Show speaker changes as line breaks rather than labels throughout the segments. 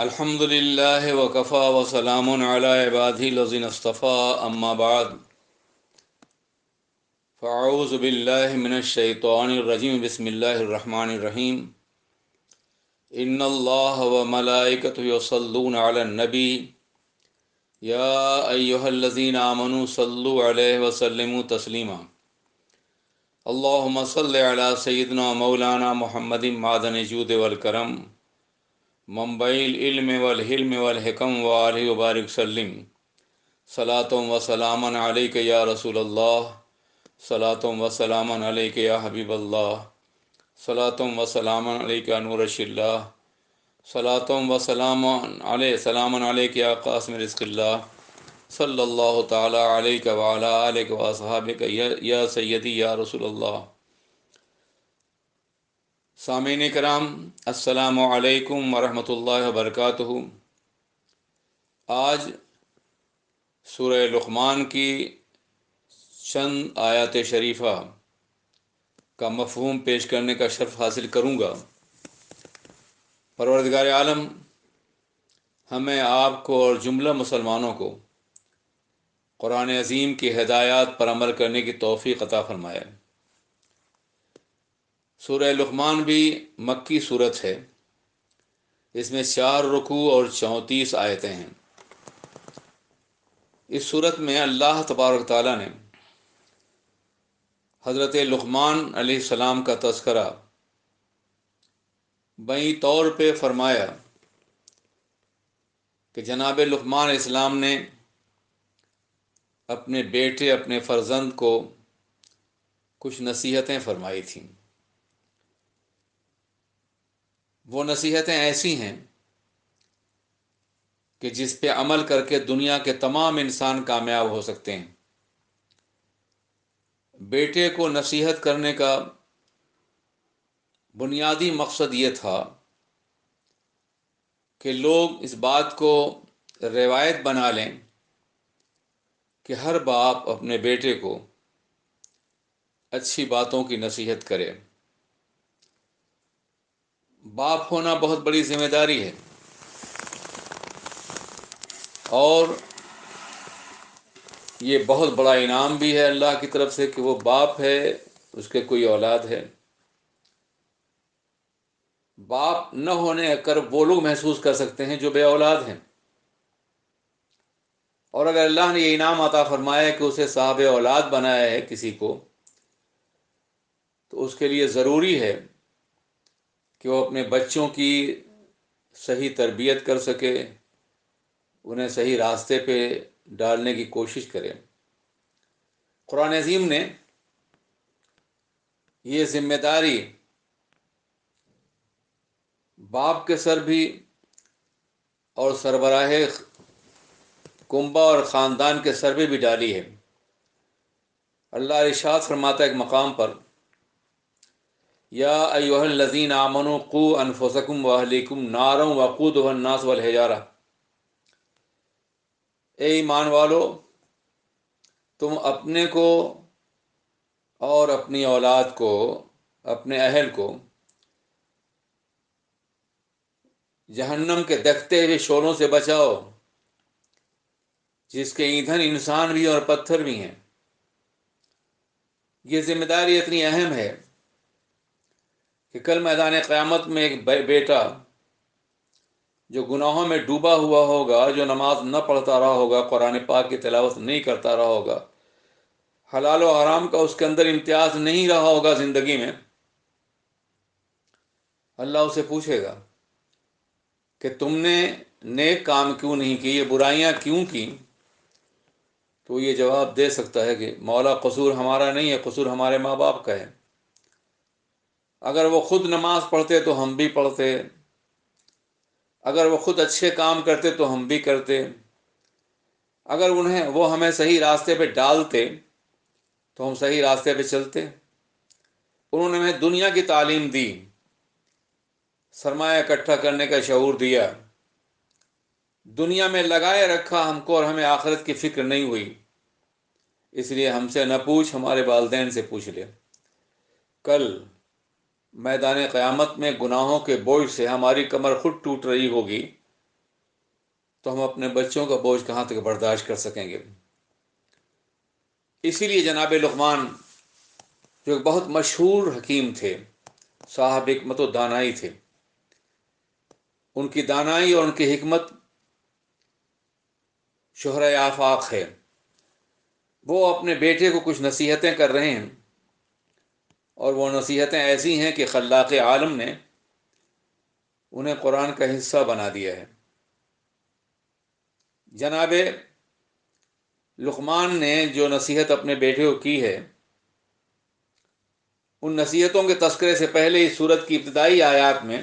الحمد للہ وکفا وسلام علی عبادہ الذین اصطفى اما بعد فاعوذ باللہ من الشیطان الرجیم بسم اللہ الرحمن الرحیم ان اللہ وملائکتہ یصلون علی النبی یا ایہا الذین آمنوا صلوا علیہ وسلموا تسلیما اللہم صل علی سیدنا مولانا محمد معدن جود والکرم منبع العلم والحلم والحکم وآلہ وبارک وسلم صلاۃ و سلام علیک یا رسول اللہ صلاۃ و سلام علیک یا حبیب اللہ صلاۃ و سلام علیک یا نور اللہ صلاۃ و سلام علیک یا قاسم رزق اللہ صلی اللہ تعالی علیک وعلی آلک واصحابک یا سیدی یا رسول اللہ۔ سامعین کرام، السلام علیکم ورحمۃ اللہ وبرکاتہ۔ آج سورہ لقمان کی چند آیات شریفہ کا مفہوم پیش کرنے کا شرف حاصل کروں گا۔ پروردگار عالم ہمیں، آپ کو اور جملہ مسلمانوں کو قرآن عظیم کی ہدایات پر عمل کرنے کی توفیق عطا فرمائے۔ سورہ لقمان بھی مکی صورت ہے۔ اس میں 4 رکوع اور 34 آیتیں ہیں۔ اس صورت میں اللہ تبارک تعالیٰ نے حضرت لقمان علیہ السلام کا تذکرہ بئی طور پہ فرمایا کہ جناب لقمان علیہ السلام نے اپنے بیٹے، اپنے فرزند کو کچھ نصیحتیں فرمائی تھیں۔ وہ نصیحتیں ایسی ہیں کہ جس پہ عمل کر کے دنیا کے تمام انسان کامیاب ہو سکتے ہیں۔ بیٹے کو نصیحت کرنے کا بنیادی مقصد یہ تھا کہ لوگ اس بات کو روایت بنا لیں کہ ہر باپ اپنے بیٹے کو اچھی باتوں کی نصیحت کرے۔ باپ ہونا بہت بڑی ذمہ داری ہے، اور یہ بہت بڑا انعام بھی ہے اللہ کی طرف سے کہ وہ باپ ہے، اس کے کوئی اولاد ہے۔ باپ نہ ہونے کر وہ لوگ محسوس کر سکتے ہیں جو بے اولاد ہیں، اور اگر اللہ نے یہ انعام عطا فرمایا کہ اسے صاحب اولاد بنایا ہے کسی کو، تو اس کے لیے ضروری ہے کہ وہ اپنے بچوں کی صحیح تربیت کر سکے، انہیں صحیح راستے پہ ڈالنے کی کوشش کرے۔ قرآن عظیم نے یہ ذمہ داری باپ کے سر بھی اور سربراہ کنبہ اور خاندان کے سر پہ بھی ڈالی ہے۔ اللہ ارشاد فرماتا ہے ایک مقام پر، یا ایھا الذین آمنوا قوا انفسکم واہلیکم نارا وقودھا الناس والحجارہ، اے ایمان والو، تم اپنے کو اور اپنی اولاد کو، اپنے اہل کو جہنم کے دکھتے ہوئے شعلوں سے بچاؤ، جس کے ایندھن انسان بھی اور پتھر بھی ہیں۔ یہ ذمہ داری اتنی اہم ہے کہ کل میدان قیامت میں ایک بیٹا جو گناہوں میں ڈوبا ہوا ہوگا، جو نماز نہ پڑھتا رہا ہوگا، قرآن پاک کی تلاوت نہیں کرتا رہا ہوگا، حلال و حرام کا اس کے اندر امتیاز نہیں رہا ہوگا زندگی میں، اللہ اسے پوچھے گا کہ تم نے نیک کام کیوں نہیں کی، یہ برائیاں کیوں کی؟ تو یہ جواب دے سکتا ہے کہ مولا قصور ہمارا نہیں ہے، قصور ہمارے ماں باپ کا ہے۔ اگر وہ خود نماز پڑھتے تو ہم بھی پڑھتے، اگر وہ خود اچھے کام کرتے تو ہم بھی کرتے، اگر وہ ہمیں صحیح راستے پہ ڈالتے تو ہم صحیح راستے پہ چلتے۔ انہوں نے ہمیں دنیا کی تعلیم دی، سرمایہ اکٹھا کرنے کا شعور دیا، دنیا میں لگائے رکھا ہم کو، اور ہمیں آخرت کی فکر نہیں ہوئی۔ اس لیے ہم سے نہ پوچھ، ہمارے والدین سے پوچھ لے۔ کل میدان قیامت میں گناہوں کے بوجھ سے ہماری کمر خود ٹوٹ رہی ہوگی، تو ہم اپنے بچوں کا بوجھ کہاں تک برداشت کر سکیں گے؟ اسی لیے جناب لقمان جو ایک بہت مشہور حکیم تھے، صاحب حکمت و دانائی تھے، ان کی دانائی اور ان کی حکمت شہرۂ آفاق ہے۔ وہ اپنے بیٹے کو کچھ نصیحتیں کر رہے ہیں، اور وہ نصیحتیں ایسی ہیں کہ خلاق عالم نے انہیں قرآن کا حصہ بنا دیا ہے۔ جناب لقمان نے جو نصیحت اپنے بیٹے کو کی ہے، ان نصیحتوں کے تذکرے سے پہلے اس سورت کی ابتدائی آیات میں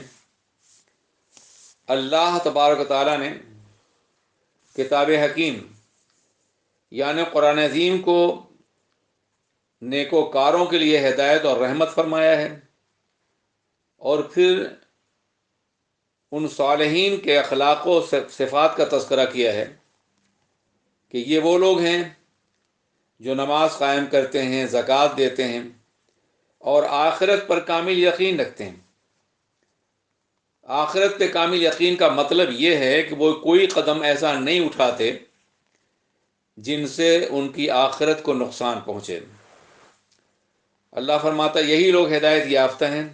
اللہ تبارک و تعالیٰ نے کتاب حکیم یعنی قرآن عظیم کو نیکوکاروں کے لیے ہدایت اور رحمت فرمایا ہے، اور پھر ان صالحین کے اخلاق و صفات کا تذکرہ کیا ہے کہ یہ وہ لوگ ہیں جو نماز قائم کرتے ہیں، زکوٰۃ دیتے ہیں، اور آخرت پر کامل یقین رکھتے ہیں۔ آخرت پہ کامل یقین کا مطلب یہ ہے کہ وہ کوئی قدم ایسا نہیں اٹھاتے جن سے ان کی آخرت کو نقصان پہنچے۔ اللہ فرماتا ہے یہی لوگ ہدایت یافتہ ہیں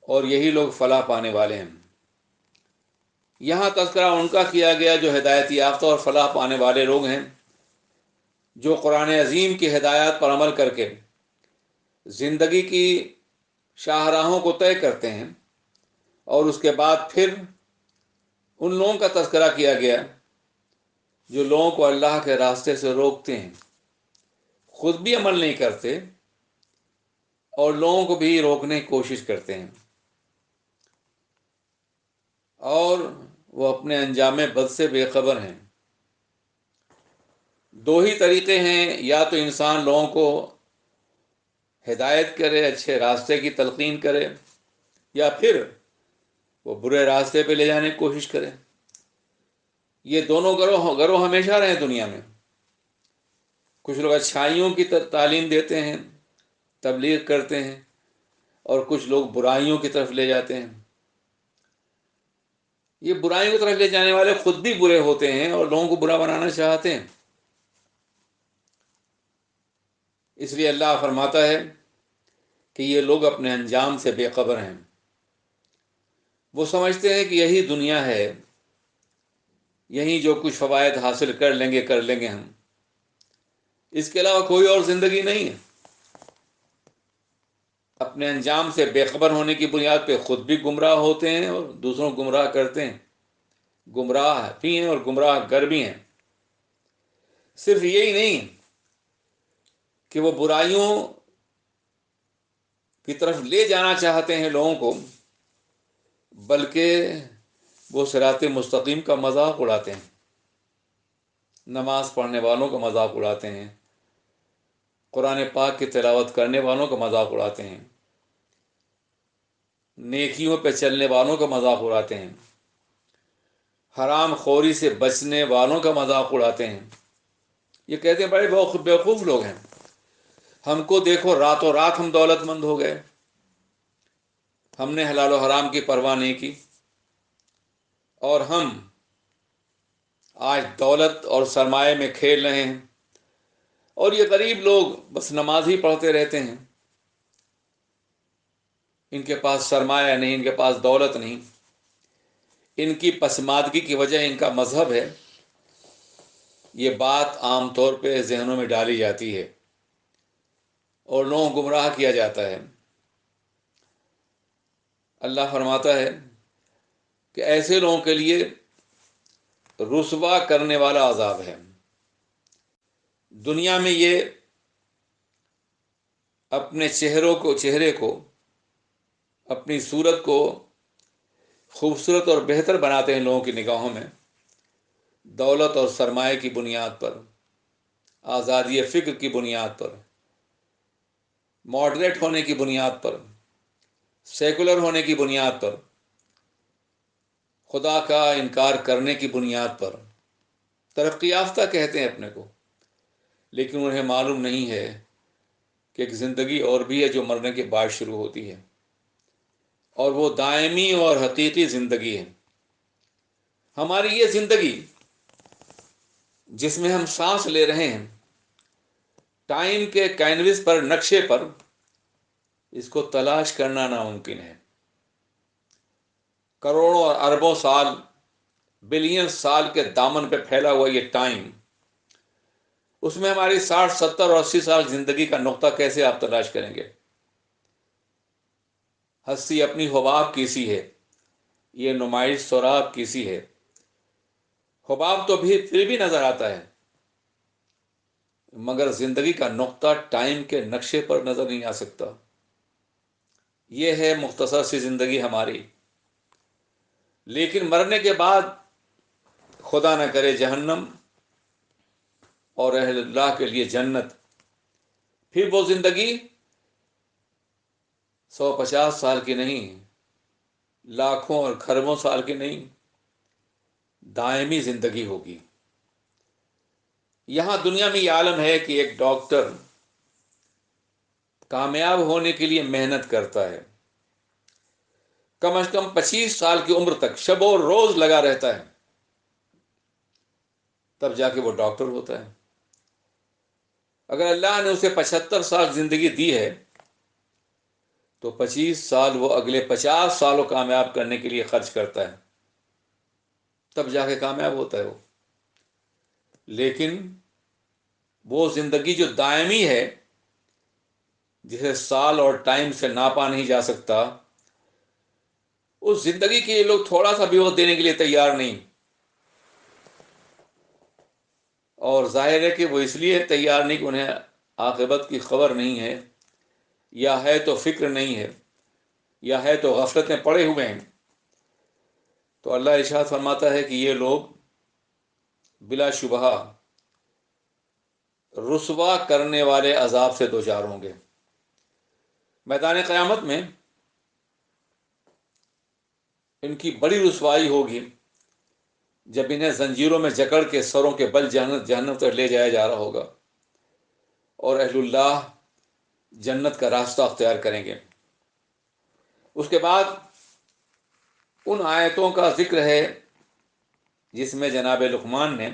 اور یہی لوگ فلاح پانے والے ہیں۔ یہاں تذکرہ ان کا کیا گیا جو ہدایت یافتہ اور فلاح پانے والے لوگ ہیں، جو قرآن عظیم کی ہدایات پر عمل کر کے زندگی کی شاہراہوں کو طے کرتے ہیں، اور اس کے بعد پھر ان لوگوں کا تذکرہ کیا گیا جو لوگوں کو اللہ کے راستے سے روکتے ہیں، خود بھی عمل نہیں کرتے اور لوگوں کو بھی روکنے کی کوشش کرتے ہیں، اور وہ اپنے انجام بد سے بے خبر ہیں۔ دو ہی طریقے ہیں، یا تو انسان لوگوں کو ہدایت کرے، اچھے راستے کی تلقین کرے، یا پھر وہ برے راستے پہ لے جانے کی کوشش کرے۔ یہ دونوں گروہ ہمیشہ رہے دنیا میں۔ کچھ لوگ اچھائیوں کی تعلیم دیتے ہیں، تبلیغ کرتے ہیں، اور کچھ لوگ برائیوں کی طرف لے جاتے ہیں۔ یہ برائیوں کی طرف لے جانے والے خود بھی برے ہوتے ہیں اور لوگوں کو برا بنانا چاہتے ہیں۔ اس لیے اللہ فرماتا ہے کہ یہ لوگ اپنے انجام سے بے خبر ہیں۔ وہ سمجھتے ہیں کہ یہی دنیا ہے، یہی جو کچھ فوائد حاصل کر لیں گے ہم، اس کے علاوہ کوئی اور زندگی نہیں ہے۔ اپنے انجام سے بے خبر ہونے کی بنیاد پہ خود بھی گمراہ ہوتے ہیں اور دوسروں کو گمراہ کرتے ہیں، گمراہ بھی ہیں اور گمراہ گر بھی ہیں۔ صرف یہی نہیں کہ وہ برائیوں کی طرف لے جانا چاہتے ہیں لوگوں کو، بلکہ وہ صراط مستقیم کا مذاق اڑاتے ہیں، نماز پڑھنے والوں کا مذاق اڑاتے ہیں، قرآن پاک کی تلاوت کرنے والوں کا مذاق اڑاتے ہیں، نیکیوں پہ چلنے والوں کا مذاق اڑاتے ہیں، حرام خوری سے بچنے والوں کا مذاق اڑاتے ہیں۔ یہ کہتے ہیں بڑے بیوقوف لوگ ہیں، ہم کو دیکھو راتوں رات ہم دولت مند ہو گئے، ہم نے حلال و حرام کی پرواہ نہیں کی، اور ہم آج دولت اور سرمایہ میں کھیل رہے ہیں، اور یہ غریب لوگ بس نماز ہی پڑھتے رہتے ہیں، ان کے پاس سرمایہ نہیں، ان کے پاس دولت نہیں، ان کی پسماندگی کی وجہ ان کا مذہب ہے۔ یہ بات عام طور پہ ذہنوں میں ڈالی جاتی ہے اور لوگوں کو گمراہ کیا جاتا ہے۔ اللہ فرماتا ہے کہ ایسے لوگوں کے لیے رسوا کرنے والا عذاب ہے۔ دنیا میں یہ اپنے چہرے کو اپنی صورت کو خوبصورت اور بہتر بناتے ہیں لوگوں کی نگاہوں میں، دولت اور سرمایہ کی بنیاد پر، آزادی فکر کی بنیاد پر، ماڈریٹ ہونے کی بنیاد پر، سیکولر ہونے کی بنیاد پر، خدا کا انکار کرنے کی بنیاد پر۔ ترقی یافتہ کہتے ہیں اپنے کو، لیکن انہیں معلوم نہیں ہے کہ ایک زندگی اور بھی ہے جو مرنے کے بعد شروع ہوتی ہے، اور وہ دائمی اور حقیقی زندگی ہے۔ ہماری یہ زندگی جس میں ہم سانس لے رہے ہیں، ٹائم کے کینوس پر، نقشے پر اس کو تلاش کرنا ناممکن ہے۔ کروڑوں اور اربوں سال، بلین سال کے دامن پہ پھیلا ہوا یہ ٹائم، اس میں ہماری 60 70 اور 80 سال زندگی کا نقطہ کیسے آپ تلاش کریں گے؟ ہستی اپنی حباب کی سی ہے، یہ نمائش سراب کی سی ہے۔ حباب تو بھی پھر بھی نظر آتا ہے، مگر زندگی کا نقطہ ٹائم کے نقشے پر نظر نہیں آ سکتا۔ یہ ہے مختصر سی زندگی ہماری، لیکن مرنے کے بعد خدا نہ کرے جہنم اور اہل اللہ کے لیے جنت۔ پھر وہ زندگی 150 سال کی نہیں، لاکھوں اور کھربوں سال کی نہیں، دائمی زندگی ہوگی۔ یہاں دنیا میں یہ عالم ہے کہ ایک ڈاکٹر کامیاب ہونے کے لیے محنت کرتا ہے، کم از کم 25 سال کی عمر تک شب و روز لگا رہتا ہے، تب جا کے وہ ڈاکٹر ہوتا ہے۔ اگر اللہ نے اسے 75 سال زندگی دی ہے تو 25 سال وہ اگلے 50 سالوں کامیاب کرنے کے لیے خرچ کرتا ہے، تب جا کے کامیاب ہوتا ہے وہ۔ لیکن وہ زندگی جو دائمی ہے، جسے سال اور ٹائم سے ناپا نہیں جا سکتا، اس زندگی کے لوگ تھوڑا سا بھی وقت دینے کے لیے تیار نہیں۔ اور ظاہر ہے کہ وہ اس لیے تیار نہیں کہ انہیں عاقبت کی خبر نہیں ہے، یا ہے تو فکر نہیں ہے، یا ہے تو غفلت میں پڑے ہوئے ہیں۔ تو اللہ ارشاد فرماتا ہے کہ یہ لوگ بلا شبہ رسوا کرنے والے عذاب سے دوچار ہوں گے۔ میدان قیامت میں ان کی بڑی رسوائی ہوگی جب انہیں زنجیروں میں جکڑ کے سروں کے بل جہنم تک لے جایا جا رہا ہوگا، اور اہل اللہ جنت کا راستہ اختیار کریں گے۔ اس کے بعد ان آیتوں کا ذکر ہے جس میں جناب لقمان نے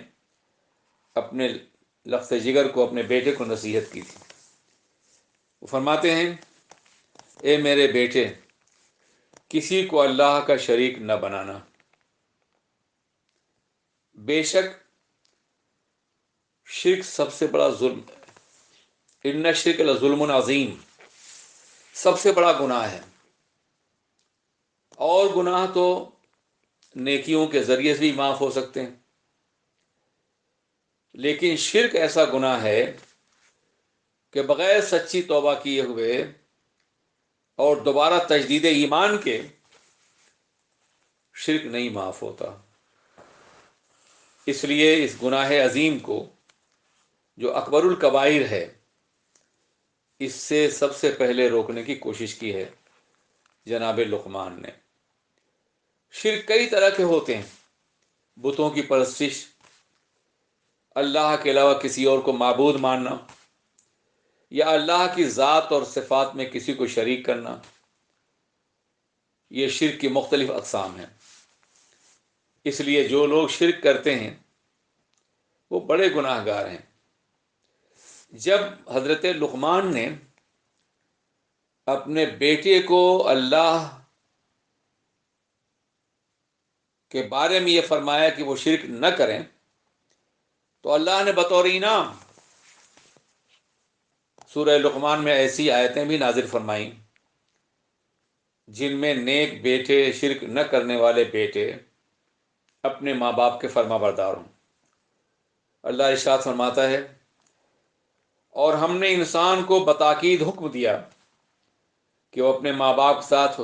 اپنے لخت جگر کو، اپنے بیٹے کو نصیحت کی تھی۔ وہ فرماتے ہیں، اے میرے بیٹے، کسی کو اللہ کا شریک نہ بنانا۔ بے شک شرک سب سے بڑا ظلم، ان الشرک لظلم عظیم، سب سے بڑا گناہ ہے۔ اور گناہ تو نیکیوں کے ذریعے سے بھی معاف ہو سکتے ہیں، لیکن شرک ایسا گناہ ہے کہ بغیر سچی توبہ کیے ہوئے اور دوبارہ تجدید ایمان کے شرک نہیں معاف ہوتا۔ اس لیے اس گناہ عظیم کو، جو اکبر الکبائر ہے، اس سے سب سے پہلے روکنے کی کوشش کی ہے جناب لقمان نے۔ شرک کئی طرح کے ہوتے ہیں، بتوں کی پرستش، اللہ کے علاوہ کسی اور کو معبود ماننا، یا اللہ کی ذات اور صفات میں کسی کو شریک کرنا۔ یہ شرک کی مختلف اقسام ہیں۔ اس لیے جو لوگ شرک کرتے ہیں وہ بڑے گناہ گار ہیں۔ جب حضرت لقمان نے اپنے بیٹے کو اللہ کے بارے میں یہ فرمایا کہ وہ شرک نہ کریں، تو اللہ نے بطور انعام سورہ لقمان میں ایسی آیتیں بھی نازل فرمائیں جن میں نیک بیٹے، شرک نہ کرنے والے بیٹے اپنے ماں باپ کے فرما بردار ہوں۔ اللہ ارشاد فرماتا ہے، اور ہم نے انسان کو بتاکید حکم دیا کہ وہ اپنے ماں باپ کے ساتھ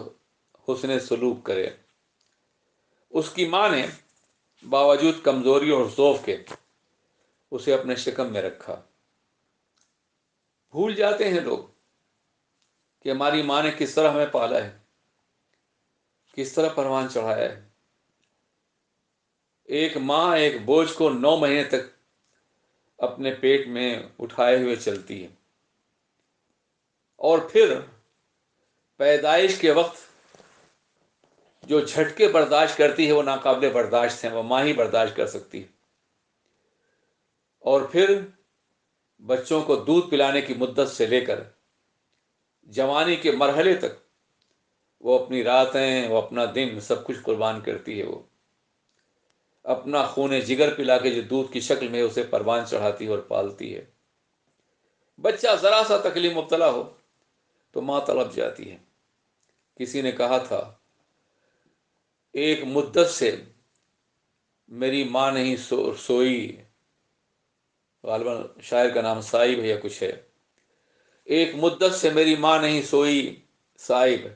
حسن سلوک کرے۔ اس کی ماں نے باوجود کمزوری اور ضعف کے اسے اپنے شکم میں رکھا۔ بھول جاتے ہیں لوگ کہ ہماری ماں نے کس طرح ہمیں پالا ہے، کس طرح پروان چڑھایا ہے۔ ایک ماں ایک بوجھ کو 9 مہینے تک اپنے پیٹ میں اٹھائے ہوئے چلتی ہے، اور پھر پیدائش کے وقت جو جھٹکے برداشت کرتی ہے وہ ناقابل برداشت ہیں، وہ ماں ہی برداشت کر سکتی ہے۔ اور پھر بچوں کو دودھ پلانے کی مدت سے لے کر جوانی کے مرحلے تک وہ اپنی راتیں، وہ اپنا دن، سب کچھ قربان کرتی ہے۔ وہ اپنا خون جگر پلا کے جو دودھ کی شکل میں اسے پروان چڑھاتی ہے اور پالتی ہے۔ بچہ ذرا سا تکلیف مبتلا ہو تو ماں تڑپ جاتی ہے۔ کسی نے کہا تھا ایک مدت سے میری ماں نہیں سوئی، غالباً شاعر کا نام صائب ہے یا کچھ ہے۔ ایک مدت سے میری ماں نہیں سوئی صائب،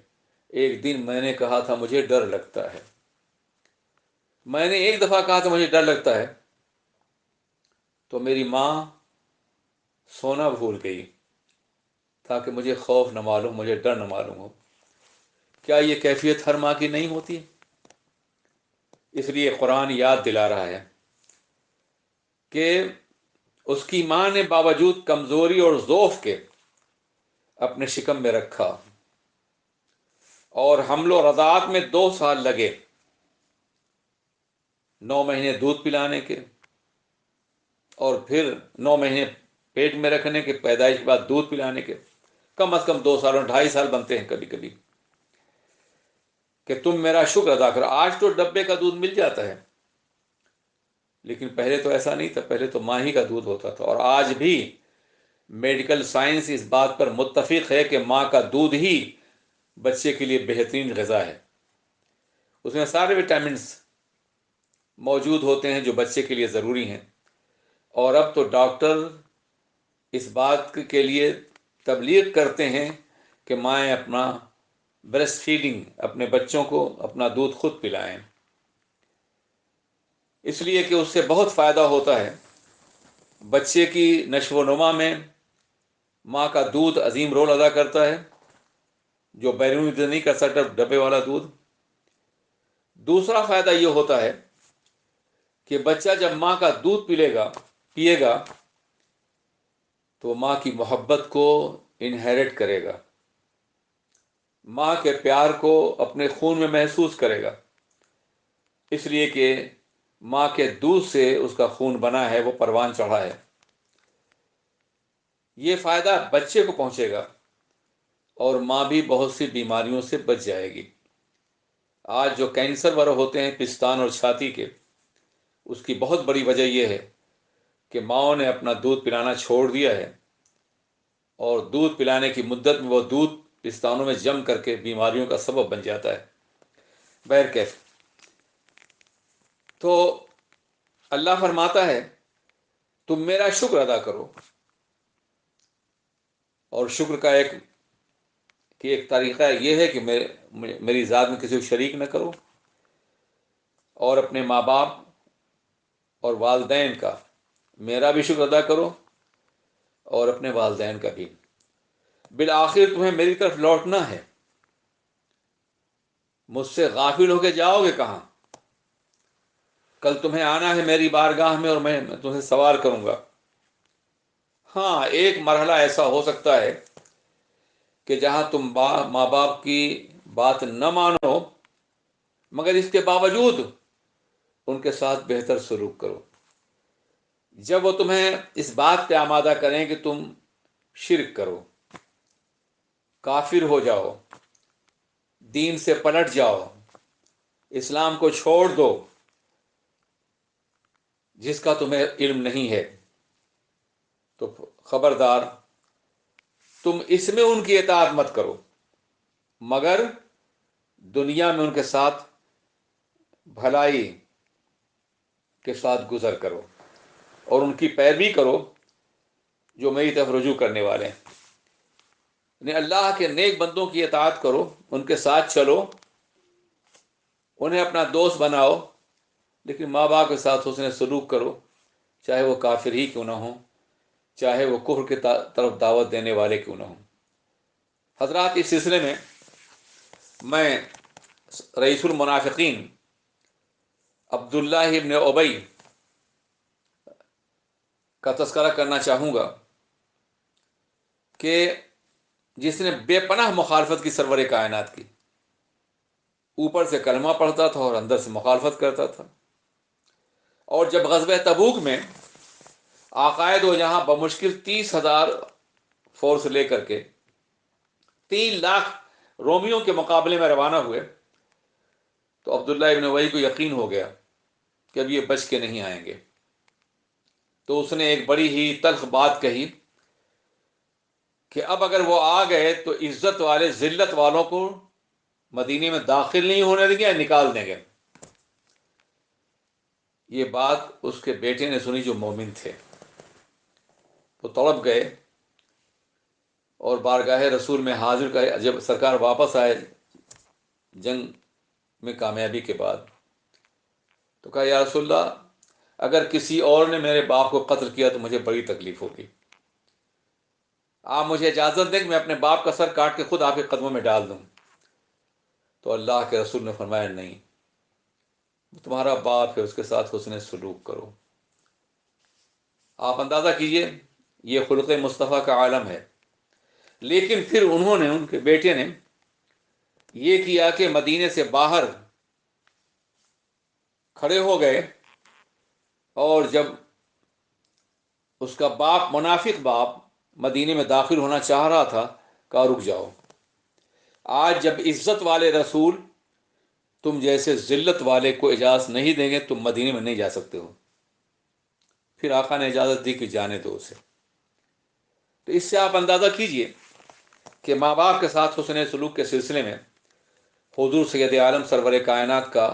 ایک دن میں نے کہا تھا مجھے ڈر لگتا ہے۔ میں نے ایک دفعہ کہا تھا مجھے ڈر لگتا ہے تو میری ماں سونا بھول گئی تاکہ مجھے خوف نہ معلوم، مجھے ڈر نہ معلوم ہو۔ کیا یہ کیفیت ہر ماں کی نہیں ہوتی؟ اس لیے قرآن یاد دلا رہا ہے کہ اس کی ماں نے باوجود کمزوری اور ضعف کے اپنے شکم میں رکھا، اور حمل و رضاعت میں 2 سال لگے، 9 مہینے دودھ پلانے کے، اور پھر 9 مہینے پیٹ میں رکھنے کے، پیدائش کے بعد دودھ پلانے کے، کم از کم 2 سال اور 2.5 سال بنتے ہیں کبھی کبھی، کہ تم میرا شکر ادا کرو۔ آج تو ڈبے کا دودھ مل جاتا ہے، لیکن پہلے تو ایسا نہیں تھا، پہلے تو ماں ہی کا دودھ ہوتا تھا۔ اور آج بھی میڈیکل سائنس اس بات پر متفق ہے کہ ماں کا دودھ ہی بچے کے لیے بہترین غذا ہے۔ اس میں سارے وٹامنس موجود ہوتے ہیں جو بچے کے لیے ضروری ہیں۔ اور اب تو ڈاکٹر اس بات کے لیے تبلیغ کرتے ہیں کہ مائیں اپنا بریسٹ فیڈنگ، اپنے بچوں کو اپنا دودھ خود پلائیں، اس لیے کہ اس سے بہت فائدہ ہوتا ہے۔ بچے کی نشو و نما میں ماں کا دودھ عظیم رول ادا کرتا ہے، جو بیرونی دودھ نہیں کر سکتا ڈبے والا دودھ۔ دوسرا فائدہ یہ ہوتا ہے کہ بچہ جب ماں کا دودھ پیے گا تو ماں کی محبت کو انہیرٹ کرے گا، ماں کے پیار کو اپنے خون میں محسوس کرے گا، اس لیے کہ ماں کے دودھ سے اس کا خون بنا ہے، وہ پروان چڑھا ہے۔ یہ فائدہ بچے کو پہنچے گا اور ماں بھی بہت سی بیماریوں سے بچ جائے گی۔ آج جو کینسر وغیرہ ہوتے ہیں پستان اور چھاتی کے، اس کی بہت بڑی وجہ یہ ہے کہ ماؤں نے اپنا دودھ پلانا چھوڑ دیا ہے، اور دودھ پلانے کی مدت میں وہ دودھ پستانوں میں جم کر کے بیماریوں کا سبب بن جاتا ہے۔ بہرکیف تو اللہ فرماتا ہے تم میرا شکر ادا کرو، اور شکر کا ایک طریقہ یہ ہے کہ میری ذات میں کسی کو شریک نہ کرو، اور اپنے ماں باپ اور والدین کا میرا بھی شکر ادا کرو، اور اپنے والدین کا بھی۔ بالآخر تمہیں میری طرف لوٹنا ہے، مجھ سے غافل ہو کے جاؤ گے کہاں؟ کل تمہیں آنا ہے میری بارگاہ میں اور میں تمہیں سوال کروں گا۔ ہاں، ایک مرحلہ ایسا ہو سکتا ہے کہ جہاں تم ماں باپ کی بات نہ مانو، مگر اس کے باوجود ان کے ساتھ بہتر سلوک کرو۔ جب وہ تمہیں اس بات پہ آمادہ کریں کہ تم شرک کرو، کافر ہو جاؤ، دین سے پلٹ جاؤ، اسلام کو چھوڑ دو جس کا تمہیں علم نہیں ہے، تو خبردار تم اس میں ان کی اطاعت مت کرو، مگر دنیا میں ان کے ساتھ بھلائی کے ساتھ گزر کرو، اور ان کی پیروی کرو جو میری طرف رجوع کرنے والے ہیں۔ یعنی اللہ کے نیک بندوں کی اطاعت کرو، ان کے ساتھ چلو، انہیں اپنا دوست بناؤ، لیکن ماں باپ کے ساتھ حسن سلوک کرو، چاہے وہ کافر ہی کیوں نہ ہوں، چاہے وہ کفر کی طرف دعوت دینے والے کیوں نہ ہوں۔ حضرات، اس سلسلے میں رئیس المنافقین عبداللہ ابن ابی کا تذکرہ کرنا چاہوں گا کہ جس نے بے پناہ مخالفت کی سرور کائنات کی، اوپر سے کلمہ پڑھتا تھا اور اندر سے مخالفت کرتا تھا. اور جب غزوہ تبوک میں عقائد و جہاں بمشکل 30,000 فورس لے کر کے 3 لاکھ رومیوں کے مقابلے میں روانہ ہوئے تو عبداللہ ابن ابی کو یقین ہو گیا کہ اب یہ بچ کے نہیں آئیں گے. تو اس نے ایک بڑی ہی تلخ بات کہی کہ اب اگر وہ آ گئے تو عزت والے ذلت والوں کو مدینے میں داخل نہیں ہونے دیں گے یا نکال دیں گے. یہ بات اس کے بیٹے نے سنی جو مومن تھے. وہ تڑپ گئے اور بارگاہ رسول میں حاضر کا. جب سرکار واپس آئے جنگ میں کامیابی کے بعد تو کہا یا رسول اللہ اگر کسی اور نے میرے باپ کو قتل کیا تو مجھے بڑی تکلیف ہوگی. آپ مجھے اجازت دیں کہ میں اپنے باپ کا سر کاٹ کے خود آپ کے قدموں میں ڈال دوں. تو اللہ کے رسول نے فرمایا نہیں، تمہارا باپ ہے، اس کے ساتھ حسن سلوک کرو. آپ اندازہ کیجئے یہ خلق مصطفیٰ کا عالم ہے. لیکن پھر انہوں نے، ان کے بیٹے نے یہ کیا کہ مدینے سے باہر کھڑے ہو گئے اور جب اس کا باپ، منافق باپ، مدینے میں داخل ہونا چاہ رہا تھا کہا رک جاؤ، آج جب عزت والے رسول تم جیسے ذلت والے کو اجازت نہیں دیں گے تم مدینے میں نہیں جا سکتے ہو. پھر آقا نے اجازت دی کہ جانے دو اسے. تو اس سے آپ اندازہ کیجئے کہ ماں باپ کے ساتھ حسن سلوک کے سلسلے میں حضور سید عالم سرور کائنات کا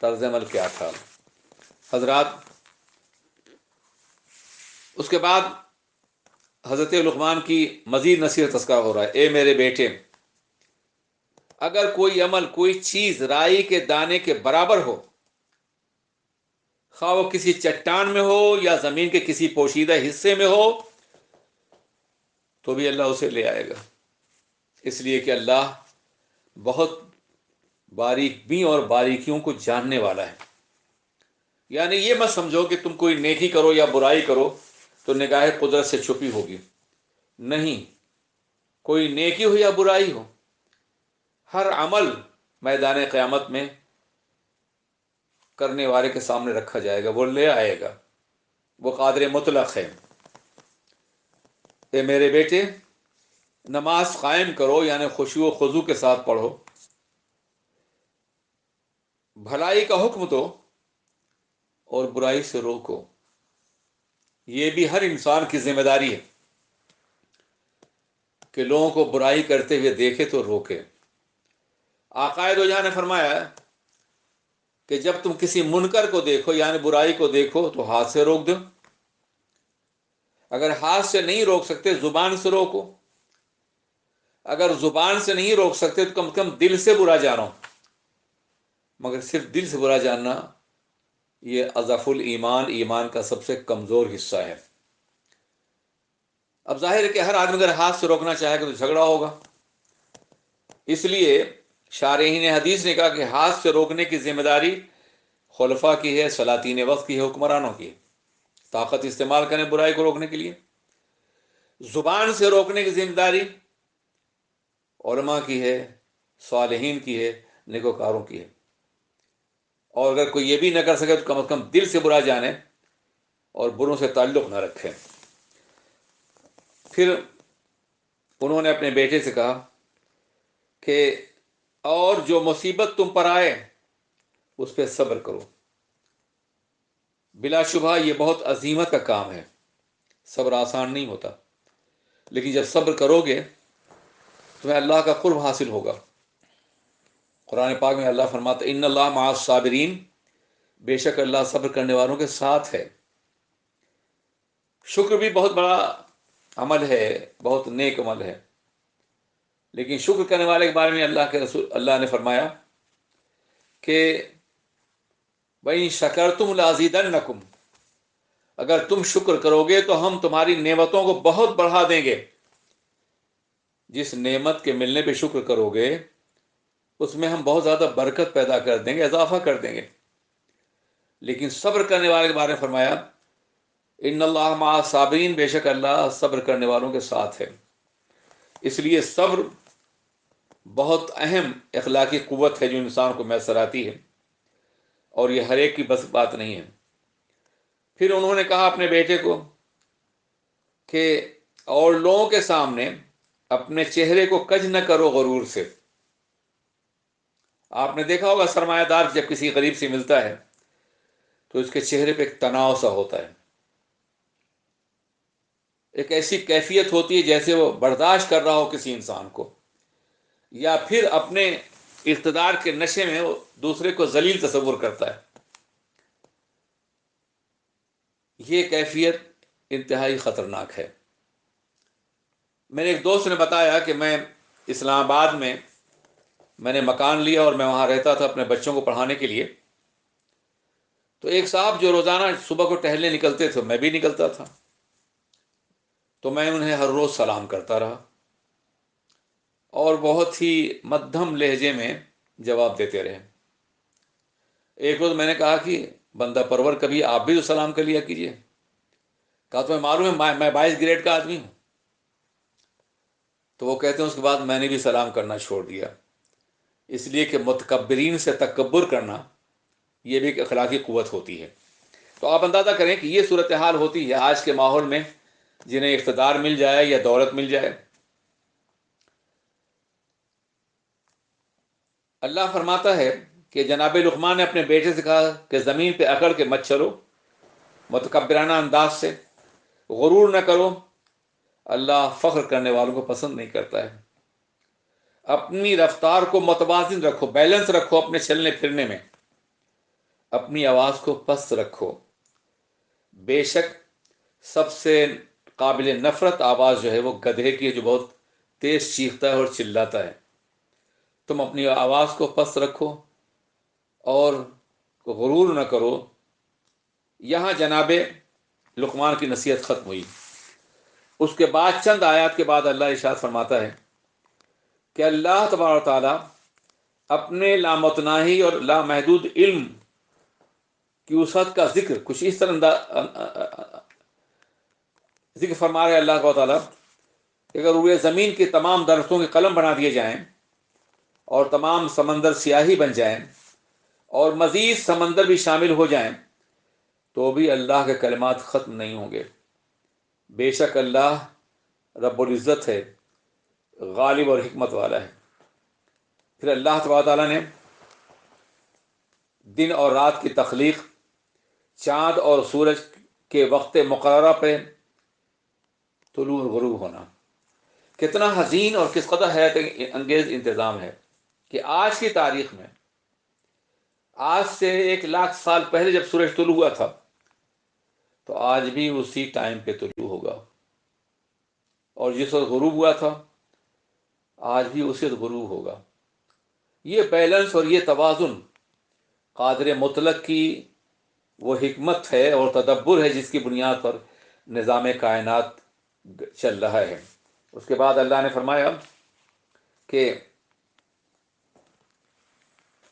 طرز عمل کیا تھا. حضرات، اس کے بعد حضرت لقمان کی مزید نصیحت تذکرہ ہو رہا ہے. اے میرے بیٹے، اگر کوئی عمل، کوئی چیز رائی کے دانے کے برابر ہو، خواہ وہ کسی چٹان میں ہو یا زمین کے کسی پوشیدہ حصے میں ہو، تو بھی اللہ اسے لے آئے گا. اس لیے کہ اللہ بہت باریک بین اور باریکیوں کو جاننے والا ہے. یعنی یہ مت سمجھو کہ تم کوئی نیکی کرو یا برائی کرو تو نگاہ قدرت سے چھپی ہوگی. نہیں، کوئی نیکی ہو یا برائی ہو، ہر عمل میدان قیامت میں کرنے والے کے سامنے رکھا جائے گا، وہ لے آئے گا. وہ قادر مطلق ہے. اے میرے بیٹے، نماز قائم کرو، یعنی خشوع و خضوع کے ساتھ پڑھو، بھلائی کا حکم دو اور برائی سے روکو. یہ بھی ہر انسان کی ذمہ داری ہے کہ لوگوں کو برائی کرتے ہوئے دیکھے تو روکے. آقا دو جہاں نے فرمایا کہ جب تم کسی منکر کو دیکھو یعنی برائی کو دیکھو تو ہاتھ سے روک دو. اگر ہاتھ سے نہیں روک سکتے زبان سے روکو. اگر زبان سے نہیں روک سکتے تو کم از کم دل سے برا جانو. مگر صرف دل سے برا جاننا یہ اضعف الایمان، ایمان کا سب سے کمزور حصہ ہے. اب ظاہر ہے کہ ہر آدمی اگر ہاتھ سے روکنا چاہے گا تو جھگڑا ہوگا. اس لیے شارحین حدیث نے کہا کہ ہاتھ سے روکنے کی ذمہ داری خلفاء کی ہے، سلاطین وقت کی ہے، حکمرانوں کی ہے. طاقت استعمال کریں برائی کو روکنے کے لیے. زبان سے روکنے کی ذمہ داری علماء کی ہے، صالحین کی ہے، نیکوکاروں کی ہے. اور اگر کوئی یہ بھی نہ کر سکے تو کم از کم دل سے برا جانے اور بروں سے تعلق نہ رکھیں. پھر انہوں نے اپنے بیٹے سے کہا کہ اور جو مصیبت تم پر آئے اس پہ صبر کرو. بلا شبہ یہ بہت عزیمت کا کام ہے، صبر آسان نہیں ہوتا، لیکن جب صبر کرو گے تمہیں اللہ کا قرب حاصل ہوگا. قرآن پاک میں اللہ فرماتا ہے ان اللہ مع الصابرین، بے شک اللہ صبر کرنے والوں کے ساتھ ہے. شکر بھی بہت بڑا عمل ہے، بہت نیک عمل ہے، لیکن شکر کرنے والے کے بارے میں اللہ نے فرمایا کہ وَإِن شَكَرْتُمْ لَأَزِيدَنَّكُمْ، اگر تم شکر کرو گے تو ہم تمہاری نعمتوں کو بہت بڑھا دیں گے. جس نعمت کے ملنے پہ شکر کرو گے اس میں ہم بہت زیادہ برکت پیدا کر دیں گے، اضافہ کر دیں گے. لیکن صبر کرنے والے کے بارے میں فرمایا ان اللہ مع الصابرین، بے شک اللہ صبر کرنے والوں کے ساتھ ہے. اس لیے صبر بہت اہم اخلاقی قوت ہے جو انسان کو میسر آتی ہے، اور یہ ہر ایک کی بس بات نہیں ہے۔ پھر انہوں نے کہا اپنے بیٹے کو کہ اور لوگوں کے سامنے اپنے چہرے کو کج نہ کرو غرور سے۔ آپ نے دیکھا ہوگا سرمایہ دار جب کسی غریب سے ملتا ہے تو اس کے چہرے پہ ایک تناؤ سا ہوتا ہے، ایک ایسی کیفیت ہوتی ہے جیسے وہ برداشت کر رہا ہو کسی انسان کو، یا پھر اپنے اقتدار کے نشے میں وہ دوسرے کو ذلیل تصور کرتا ہے۔ یہ کیفیت انتہائی خطرناک ہے۔ میرے ایک دوست نے بتایا کہ میں اسلام آباد میں نے مکان لیا اور میں وہاں رہتا تھا اپنے بچوں کو پڑھانے کے لیے۔ تو ایک صاحب جو روزانہ صبح کو ٹہلنے نکلتے تھے، میں بھی نکلتا تھا، تو میں انہیں ہر روز سلام کرتا رہا اور بہت ہی مدھم لہجے میں جواب دیتے رہے۔ ایک روز میں نے کہا کہ بندہ پرور، کبھی آپ بھی تو سلام کر لیا کیجیے۔ کہا تمہیں معلوم ہے میں 22 گریڈ کا آدمی ہوں؟ تو وہ کہتے ہیں اس کے بعد میں نے بھی سلام کرنا چھوڑ دیا، اس لیے کہ متکبرین سے تکبر کرنا یہ بھی ایک اخلاقی قوت ہوتی ہے۔ تو آپ اندازہ کریں کہ یہ صورتحال ہوتی ہے آج کے ماحول میں، جنہیں اقتدار مل جائے یا دولت مل جائے۔ اللہ فرماتا ہے کہ جناب لقمان نے اپنے بیٹے سے کہا کہ زمین پہ اکڑ کے مت چلو متکبرانہ انداز سے، غرور نہ کرو، اللہ فخر کرنے والوں کو پسند نہیں کرتا ہے۔ اپنی رفتار کو متوازن رکھو، بیلنس رکھو اپنے چلنے پھرنے میں، اپنی آواز کو پست رکھو۔ بے شک سب سے قابل نفرت آواز جو ہے وہ گدھے کی ہے، جو بہت تیز چیختا ہے اور چلاتا ہے۔ تم اپنی آواز کو پست رکھو اور غرور نہ کرو۔ یہاں جناب لقمان کی نصیحت ختم ہوئی۔ اس کے بعد چند آیات کے بعد اللہ ارشاد فرماتا ہے کہ اللہ تبارک و تعالیٰ اپنے لامتناہی اور لامحدود علم کی وسعت کا ذکر کچھ اس طرح ذکر فرما رہے اللہ تعالیٰ کہ اگر روئے زمین کے تمام درختوں کے قلم بنا دیے جائیں اور تمام سمندر سیاہی بن جائیں اور مزید سمندر بھی شامل ہو جائیں تو بھی اللہ کے کلمات ختم نہیں ہوں گے۔ بے شک اللہ رب العزت ہے، غالب اور حکمت والا ہے۔ پھر اللہ تبارک تعالیٰ نے دن اور رات کی تخلیق، چاند اور سورج کے وقت مقررہ پہ طلوع اور غروب ہونا، کتنا حزین اور کس قدر حیرت انگیز انتظام ہے کہ آج کی تاریخ میں، آج سے 1,00,000 سال پہلے جب سورج طلوع ہوا تھا تو آج بھی اسی ٹائم پہ طلوع ہوگا، اور جس وقت غروب ہوا تھا آج بھی اسی وقت غروب ہوگا۔ یہ بیلنس اور یہ توازن قادر مطلق کی وہ حکمت ہے اور تدبر ہے جس کی بنیاد پر نظام کائنات چل رہا ہے۔ اس کے بعد اللہ نے فرمایا کہ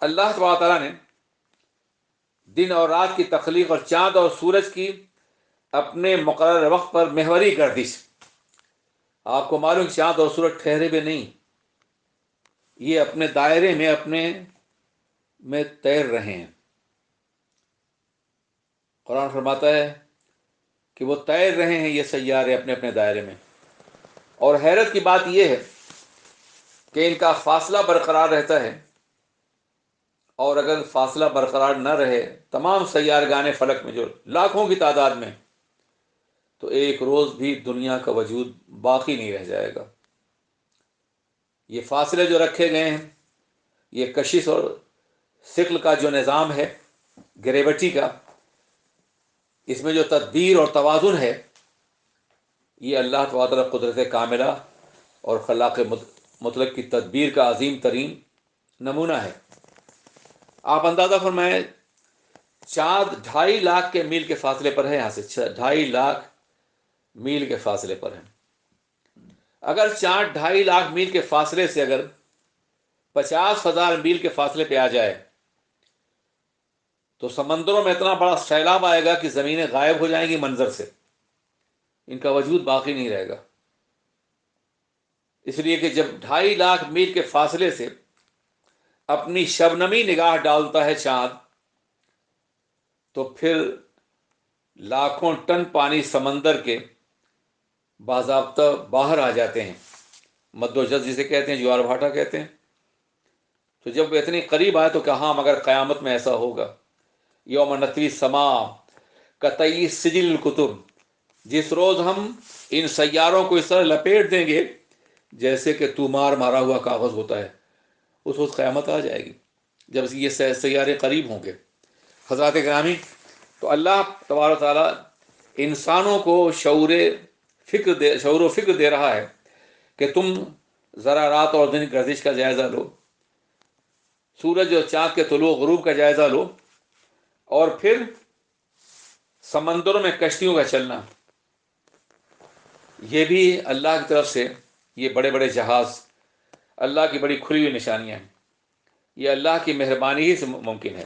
اللہ تبارک تعالیٰ نے دن اور رات کی تخلیق اور چاند اور سورج کی اپنے مقرر وقت پر محوری گردش، آپ کو معلوم چاند اور سورج ٹھہرے ہوئے نہیں، یہ اپنے دائرے میں میں تیر رہے ہیں۔ قرآن فرماتا ہے کہ وہ تیر رہے ہیں یہ سیارے اپنے اپنے دائرے میں، اور حیرت کی بات یہ ہے کہ ان کا فاصلہ برقرار رہتا ہے، اور اگر فاصلہ برقرار نہ رہے تمام سیارگان فلک میں جو لاکھوں کی تعداد میں، تو ایک روز بھی دنیا کا وجود باقی نہیں رہ جائے گا۔ یہ فاصلے جو رکھے گئے ہیں، یہ کشش اور ثقل کا جو نظام ہے، گریوٹی کا، اس میں جو تدبیر اور توازن ہے، یہ اللہ تعالیٰ قدرت کاملہ اور خلاق مطلق کی تدبیر کا عظیم ترین نمونہ ہے۔ آپ اندازہ فرمائیں، چاند 2.5 کے میل کے فاصلے پر ہے، یہاں سے 2.5 میل کے فاصلے پر ہے۔ اگر چاند 2.5 میل کے فاصلے سے اگر 50,000 میل کے فاصلے پہ آ جائے تو سمندروں میں اتنا بڑا سیلاب آئے گا کہ زمینیں غائب ہو جائیں گی منظر سے، ان کا وجود باقی نہیں رہے گا۔ اس لیے کہ جب 2.5 لاکھ میل کے فاصلے سے اپنی شبنمی نگاہ ڈالتا ہے چاند، تو پھر لاکھوں ٹن پانی سمندر کے باضابطہ باہر آ جاتے ہیں، مد و جزر جسے کہتے ہیں، جوار بھاٹا کہتے ہیں۔ تو جب وہ اتنی قریب آئے تو کہا مگر قیامت میں ایسا ہوگا، یوم نطوی السماء کطی سجل الکتب، جس روز ہم ان سیاروں کو اس طرح لپیٹ دیں گے جیسے کہ طومار مارا ہوا کاغذ ہوتا ہے۔ اس وقت قیامت آ جائے گی جب یہ سیارے قریب ہوں گے۔ حضرات گرامی، تو اللہ تبارک و تعالیٰ انسانوں کو شعور و فکر دے رہا ہے کہ تم ذرا رات اور دن کی گردش کا جائزہ لو، سورج اور چاند کے طلوع و غروب کا جائزہ لو، اور پھر سمندروں میں کشتیوں کا چلنا، یہ بھی اللہ کی طرف سے، یہ بڑے بڑے جہاز اللہ کی بڑی کھلی ہوئی نشانیاں ہیں، یہ اللہ کی مہربانی ہی سے ممکن ہے۔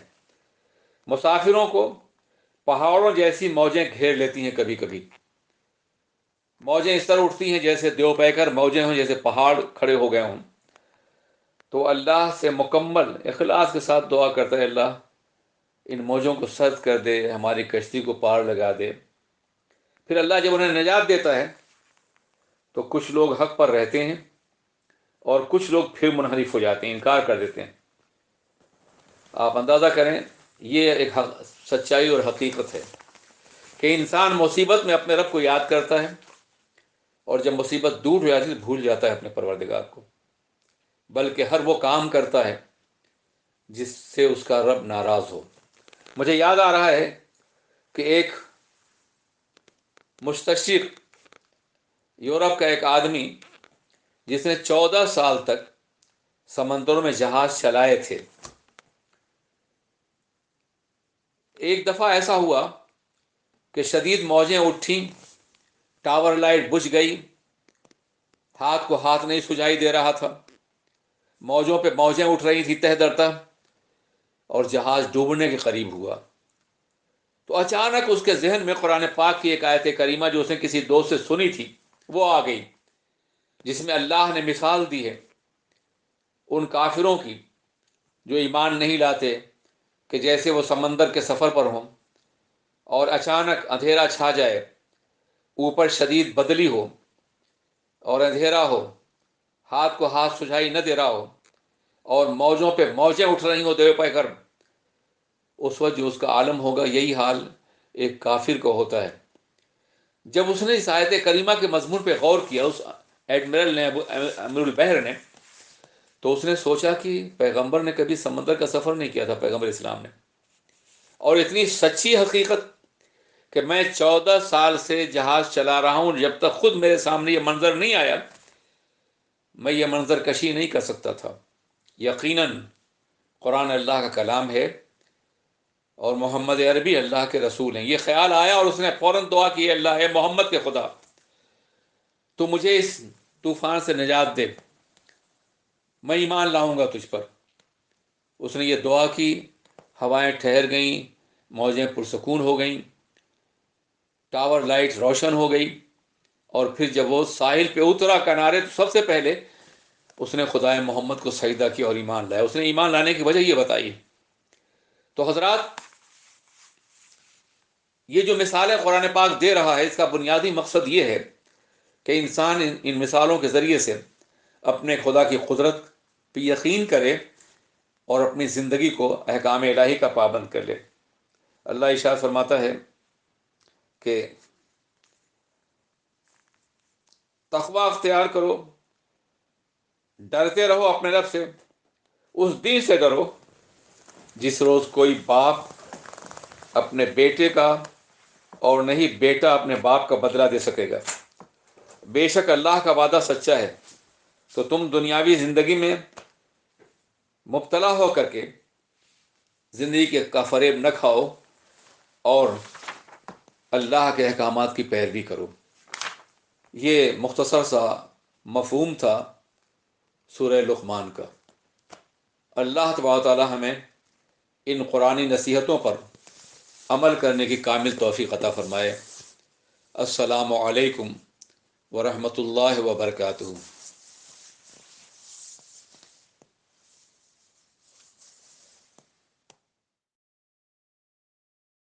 مسافروں کو پہاڑوں جیسی موجیں گھیر لیتی ہیں، کبھی کبھی موجیں اس طرح اٹھتی ہیں جیسے دیو پیکر موجیں ہوں، جیسے پہاڑ کھڑے ہو گئے ہوں۔ تو اللہ سے مکمل اخلاص کے ساتھ دعا کرتا ہے، اللہ ان موجوں کو سرد کر دے، ہماری کشتی کو پار لگا دے۔ پھر اللہ جب انہیں نجات دیتا ہے تو کچھ لوگ حق پر رہتے ہیں اور کچھ لوگ پھر منحرف ہو جاتے ہیں، انکار کر دیتے ہیں۔ آپ اندازہ کریں، یہ ایک سچائی اور حقیقت ہے کہ انسان مصیبت میں اپنے رب کو یاد کرتا ہے، اور جب مصیبت دور ہو جاتی ہے تو بھول جاتا ہے اپنے پروردگار کو، بلکہ ہر وہ کام کرتا ہے جس سے اس کا رب ناراض ہو۔ مجھے یاد آ رہا ہے کہ ایک مستشرق یورپ کا ایک آدمی جس نے 14 سال تک سمندروں میں جہاز چلائے تھے، ایک دفعہ ایسا ہوا کہ شدید موجیں اٹھیں، ٹاور لائٹ بجھ گئی، ہاتھ کو ہاتھ نہیں سجائی دے رہا تھا، موجوں پہ موجیں اٹھ رہی تھی تہ در تہ، اور جہاز ڈوبنے کے قریب ہوا۔ تو اچانک اس کے ذہن میں قرآن پاک کی ایک آیت کریمہ جو اس نے کسی دوست سے سنی تھی وہ آ گئی، جس میں اللہ نے مثال دی ہے ان کافروں کی جو ایمان نہیں لاتے، کہ جیسے وہ سمندر کے سفر پر ہوں اور اچانک اندھیرا چھا جائے، اوپر شدید بدلی ہو اور اندھیرا ہو، ہاتھ کو ہاتھ سجائی نہ دے رہا ہو، اور موجوں پہ موجیں اٹھ رہی ہوں دیو پہ کر، اس وقت جو اس کا عالم ہوگا، یہی حال ایک کافر کو ہوتا ہے۔ جب اس نے اس آیت کریمہ کے مضمون پہ غور کیا، اس ایڈمرل نے، امیر البحر نے، تو اس نے سوچا کہ پیغمبر نے کبھی سمندر کا سفر نہیں کیا تھا، پیغمبر اسلام نے، اور اتنی سچی حقیقت کہ میں 14 سال سے جہاز چلا رہا ہوں، جب تک خود میرے سامنے یہ منظر نہیں آیا میں یہ منظر کشی نہیں کر سکتا تھا۔ یقیناً قرآن اللہ کا کلام ہے اور محمد عربی اللہ کے رسول ہیں۔ یہ خیال آیا اور اس نے فوراً دعا کی، اللہ اے محمد کے خدا، تو مجھے اس طوفان سے نجات دے، میں ایمان لاؤں گا تجھ پر۔ اس نے یہ دعا کی، ہوائیں ٹھہر گئیں، موجیں پرسکون ہو گئیں، ٹاور لائٹ روشن ہو گئی، اور پھر جب وہ ساحل پہ اترا کنارے، تو سب سے پہلے اس نے خدائے محمد کو سجدہ کیا اور ایمان لایا۔ اس نے ایمان لانے کی وجہ یہ بتائی۔ تو حضرات، یہ جو مثالیں قرآن پاک دے رہا ہے، اس کا بنیادی مقصد یہ ہے کہ انسان ان مثالوں کے ذریعے سے اپنے خدا کی قدرت پہ یقین کرے اور اپنی زندگی کو احکام الہی کا پابند کر لے۔ اللہ ارشاد فرماتا ہے کہ تقوی اختیار کرو، ڈرتے رہو اپنے رب سے، اس دن سے ڈرو جس روز کوئی باپ اپنے بیٹے کا اور نہیں بیٹا اپنے باپ کا بدلہ دے سکے گا۔ بے شک اللہ کا وعدہ سچا ہے۔ تو تم دنیاوی زندگی میں مبتلا ہو کر کے زندگی کا فریب نہ کھاؤ اور اللہ کے احکامات کی پیروی کرو۔ یہ مختصر سا مفہوم تھا سورہ لقمان کا۔ اللہ تبارک و تعالی ہمیں ان قرآنی نصیحتوں پر عمل کرنے کی کامل توفیق عطا فرمائے۔ السلام علیکم ورحمۃ اللہ وبرکاتہ۔